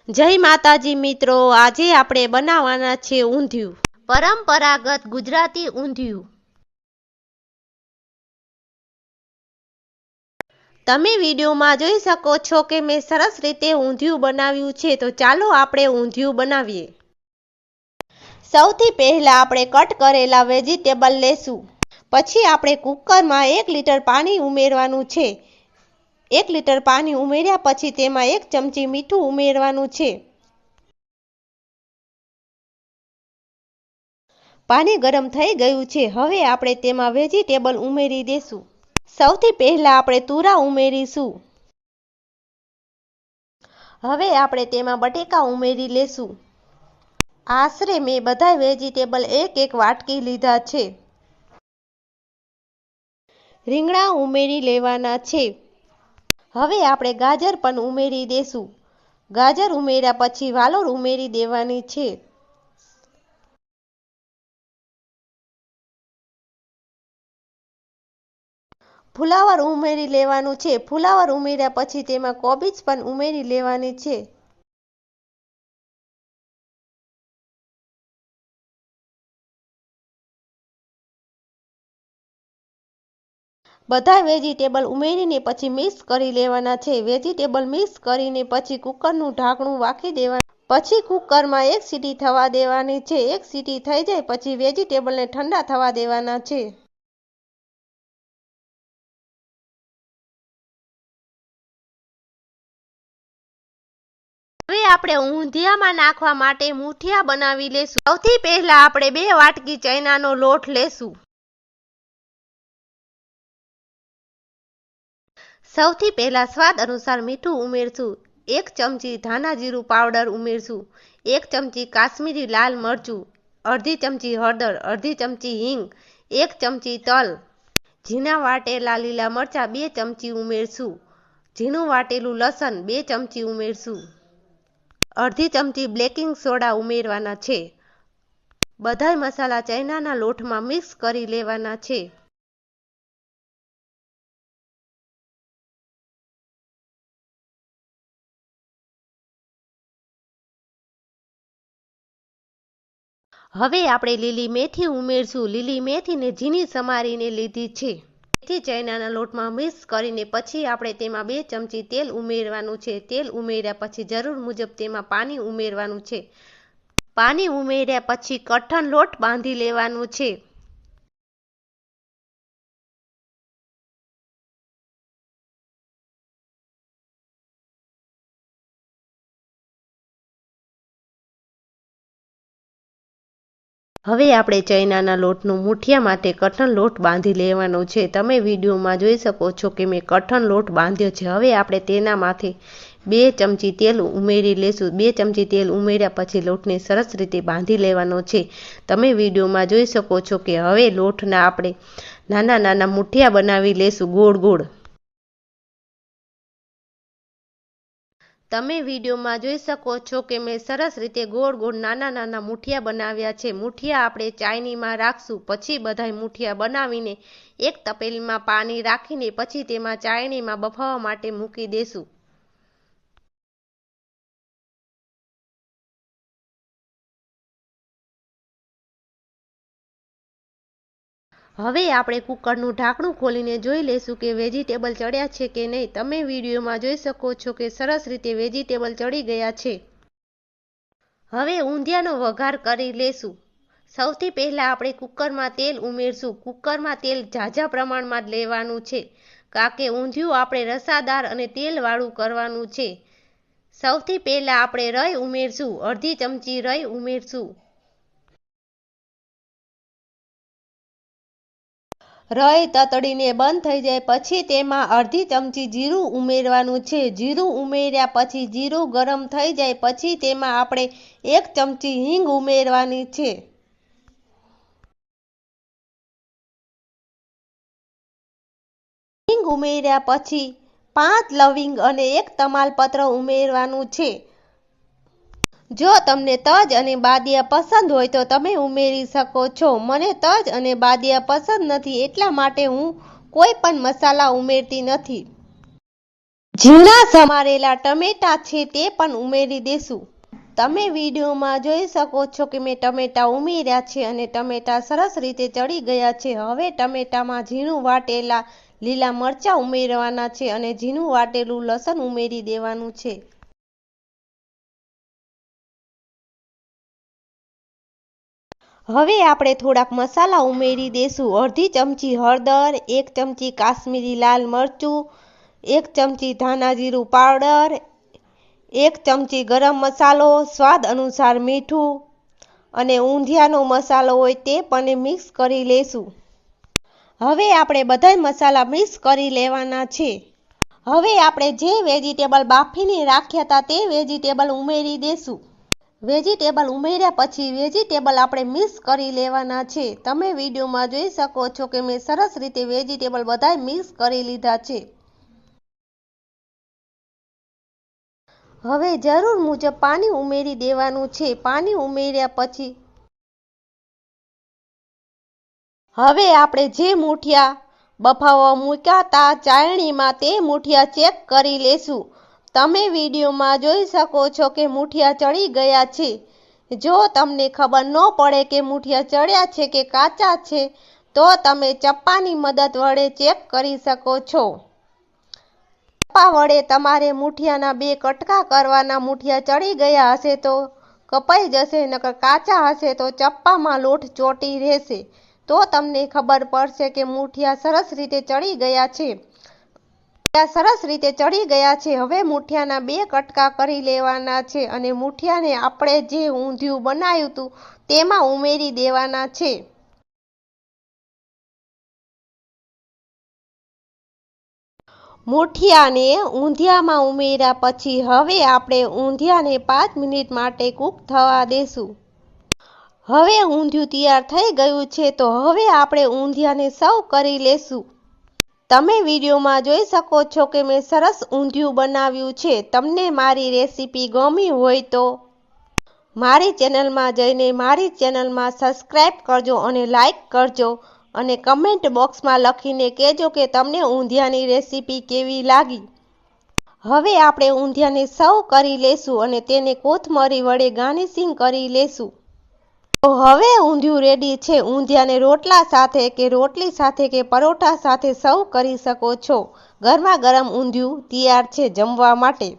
જય માતાજી મિત્રો, આજે આપણે બનાવવાના છે ઊંધિયું, પરંપરાગત ગુજરાતી ઊંધિયું। તમે વિડીયોમાં જોઈ શકો છો કે મેં સરસ રીતે ઊંધિયું બનાવ્યું છે। તો ચાલો આપણે ઊંધિયું બનાવીએ। સૌથી પહેલા આપણે કટ કરેલા વેજીટેબલ લેશું। પછી આપણે કુકરમાં 1 લીટર પાણી ઉમેરવાનું છે। 1 લીટર પાણી ઉમેર્યા પછી તેમાં 1 ચમચી મીઠું ઉમેરવાનું છે। પાણી ગરમ થઈ ગયું છે। હવે આપણે તેમાં વેજીટેબલ ઉમેરી દેશું। સૌથી પહેલા આપણે તુરા ઉમેરીશું। હવે આપણે તેમાં બટેકા ઉમેરી લેશું। આશરે મેં બધા વેજીટેબલ એક વાટકી લીધા છે। રીંગણા ઉમેરી લેવાના છે। હવે આપણે ગાજર પણ ઉમેરી દેશું। ગાજર ઉમેર્યા પછી વાલોર ઉમેરી દેવાની છે। ફુલાવર ઉમેરી લેવાનું છે। ફુલાવર ઉમેર્યા પછી તેમાં કોબીજ પણ ઉમેરી લેવાની છે। બધા વેજીટેબલ ઉમેરીને પછી મિક્સ કરી લેવાના છે। વેજીટેબલ મિક્સ કરીને પછી કુકરનું ઢાંકણું રાખી દેવાનું। પછી કુકરમાં 1 સીટી થવા દેવાની છે। 1 સીટી થઈ જાય પછી વેજીટેબલને ઠંડા થવા દેવાના છે। હવે આપણે ઊંધિયામાં નાખવા માટે મુઠિયા બનાવી લેશું। સૌથી પહેલા આપણે 2 વાટકી ચણાનો લોટ લેશું। સૌથી પહેલા સ્વાદ અનુસાર મીઠું ઉમેરશું। 1 ચમચી ધાણા જીરું પાવડર ઉમેરશું। 1 ચમચી કાશ્મીરી લાલ મરચું, અડધી ચમચી હળદર, અડધી ચમચી હિંગ, 1 ચમચી તલ, ઝીણા વાટેલા લીલા મરચાં 2 ચમચી ઉમેરશું। ઝીણું વાટેલું લસણ 2 ચમચી ઉમેરશું। અડધી ચમચી બેકિંગ સોડા ઉમેરવાના છે। બધાય મસાલા ચણાના લોટમાં મિક્સ કરી લેવાના છે। હવે આપણે લીલી મેથી ઉમેરશું। લીલી મેથીને ઝીણી સમારીને લીધી છે। મેથી ચણાના લોટમાં મિક્સ કરીને પછી આપણે તેમાં 2 ચમચી તેલ ઉમેરવાનું છે। તેલ ઉમેર્યા પછી જરૂર મુજબ તેમાં પાણી ઉમેરવાનું છે। પાણી ઉમેર્યા પછી કઠણ લોટ બાંધી લેવાનું છે। હવે આપણે ચણાના લોટનું મુઠિયા માટે કઠણ લોટ બાંધી લેવાનો છે। તમે વિડીયોમાં જોઈ શકો છો કે મેં કઠણ લોટ બાંધ્યો છે। હવે આપણે તેનામાંથી 2 ચમચી તેલ ઉમેરી લેશું। 2 ચમચી તેલ ઉમેર્યા પછી લોટને સરસ રીતે બાંધી લેવાનો છે। તમે વિડીયોમાં જોઈ શકો છો કે હવે લોટના આપણે નાના નાના મુઠિયા બનાવી લેશું ગોળ ગોળ। તમે વિડીયોમાં જોઈ શકો છો કે મેં સરસ રીતે ગોળ ગોળ નાના નાના મુઠિયા બનાવ્યા છે। મુઠિયા આપણે ચાયણીમાં રાખશું। પછી બધાય મુઠિયા બનાવીને એક તપેલીમાં પાણી રાખીને પછી તેમાં ચાયણીમાં બફાવા માટે મૂકી દેશું। હવે આપણે કુકરનું ઢાંકણું ખોલીને જોઈ લેશું કે વેજીટેબલ ચડ્યા છે કે નહીં। તમે વિડીયોમાં જોઈ શકો છો કે સરસ રીતે વેજીટેબલ ચડી ગયા છે। હવે ઊંધિયાનો વઘાર કરી લેશું। સૌથી પહેલા આપણે કુકરમાં તેલ ઉમેરશું। કુકરમાં તેલ ઝાઝા પ્રમાણમાં જ લેવાનું છે, કારણ કે ઊંધિયું આપણે રસાદાર અને તેલવાળું કરવાનું છે। સૌથી પહેલા આપણે રાઈ ઉમેરશું। અડધી ચમચી રાઈ ઉમેરશું। રાઈ તતડીને બંધ થઈ જાય પછી તેમાં અડધી ચમચી જીરું ઉમેરવાનું છે। જીરું ઉમેર્યા પછી જીરું ગરમ થઈ જાય પછી તેમાં આપણે 1 ચમચી હિંગ ઉમેરવાની છે। હિંગ ઉમેર્યા પછી 5 લવિંગ અને 1 તમાલપત્ર ઉમેરવાનું છે। જો તમને તજ અને બાદિયા પસંદ હોય તો તમે ઉમેરી શકો છો। મને તજ અને બાદિયા પસંદ નથી એટલા માટે હું કોઈ પણ મસાલા ઉમેરતી નથી। ઝીણા સમારેલા ટમેટા છે તે પણ ઉમેરી દેશું। તમે વિડીયોમાં જોઈ શકો છો કે મેં ટમેટા ઉમેર્યા છે અને ટમેટા સરસ રીતે ચડી ગયા છે। હવે ટમેટામાં ઝીણું વાટેલા લીલા મરચાં ઉમેરવાના છે અને ઝીણું વાટેલું લસણ ઉમેરી દેવાનું છે। હવે આપણે થોડાક મસાલા ઉમેરી દેશું। અડધી ચમચી હળદર, 1 ચમચી કાશ્મીરી લાલ મરચું, 1 ચમચી ધાણા જીરું પાવડર, 1 ચમચી ગરમ મસાલો, સ્વાદ અનુસાર મીઠું અને ઊંધિયાનો મસાલો હોય તે પણ મિક્સ કરી લેશું। હવે આપણે બધા મસાલા મિક્સ કરી લેવાના છે। હવે આપણે જે વેજીટેબલ બાફીને રાખ્યા હતા તે વેજીટેબલ ઉમેરી દેશું। વેજીટેબલ ઉમેર્યા પછી વેજીટેબલ આપણે મિક્સ કરી લેવાના છે। તમે વિડીયોમાં જોઈ શકો છો કે મેં સરસ રીતે વેજીટેબલ બધા મિક્સ કરી લીધા છે। હવે જરૂર મુજબ પાણી ઉમેરી દેવાનું છે। પાણી ઉમેર્યા પછી હવે આપણે જે મૂઠિયા બફાવવા મૂક્યા હતા ચાળણીમાં તે મૂઠિયા ચેક કરી લેશું। તમે વિડીયોમાં જોઈ શકો છો કે મૂઠિયા ચડી ગયા છે। જો તમને ખબર ન પડે કે મૂઠિયા ચડ્યા છે કે કાચા છે તો તમે ચપ્પાની મદદ વડે ચેક કરી શકો છો। ચપ્પા વડે તમારે મૂઠિયાના 2 કટકા કરવાના। મૂઠિયા ચડી ગયા હશે તો કપાઈ જશે, નકર કાચા હશે તો ચપ્પામાં લોટ ચોંટી રહેશે તો તમને ખબર પડશે કે મૂઠિયા સરસ રીતે ચડી ગયા છે। સરસ રીતે ચડી ગયા છે। હવે મૂઠિયાના 2 કટકા કરી લેવાના છે અને મૂઠિયાને આપણે જે ઊંધિયું બનાવ્યું હતું તેમાં ઉમેરી દેવાના છે। મૂઠિયાને ઊંધિયામાં ઉમેર્યા પછી હવે આપણે ઊંધિયાને 5 મિનિટ માટે કૂક થવા દેશું। હવે ઊંધિયું તૈયાર થઈ ગયું છે તો હવે આપણે ઊંધિયાને સર્વ કરી લેશું। તમે વિડીયોમાં જોઈ શકો છો કે મેં સરસ ઊંધિયું બનાવ્યું છે। તમને મારી રેસીપી ગમી હોય તો મારી ચેનલમાં જઈને મારી ચેનલમાં સબસ્ક્રાઈબ કરજો અને લાઈક કરજો અને કમેન્ટ બોક્સમાં લખીને કહેજો કે તમને ઊંધિયાની રેસીપી કેવી લાગી। હવે આપણે ઊંધિયાને સર્વ કરી લેશું અને તેને કોથમરી વડે ગાર્નિશિંગ કરી લેશું। તો હવે ઊંધિયું રેડી છે। ઊંધિયાને રોટલા સાથે કે રોટલી સાથે કે પરોઠા સાથે સર્વ કરી શકો છો। ગરમા ગરમ ઊંધિયું તૈયાર છે જમવા માટે।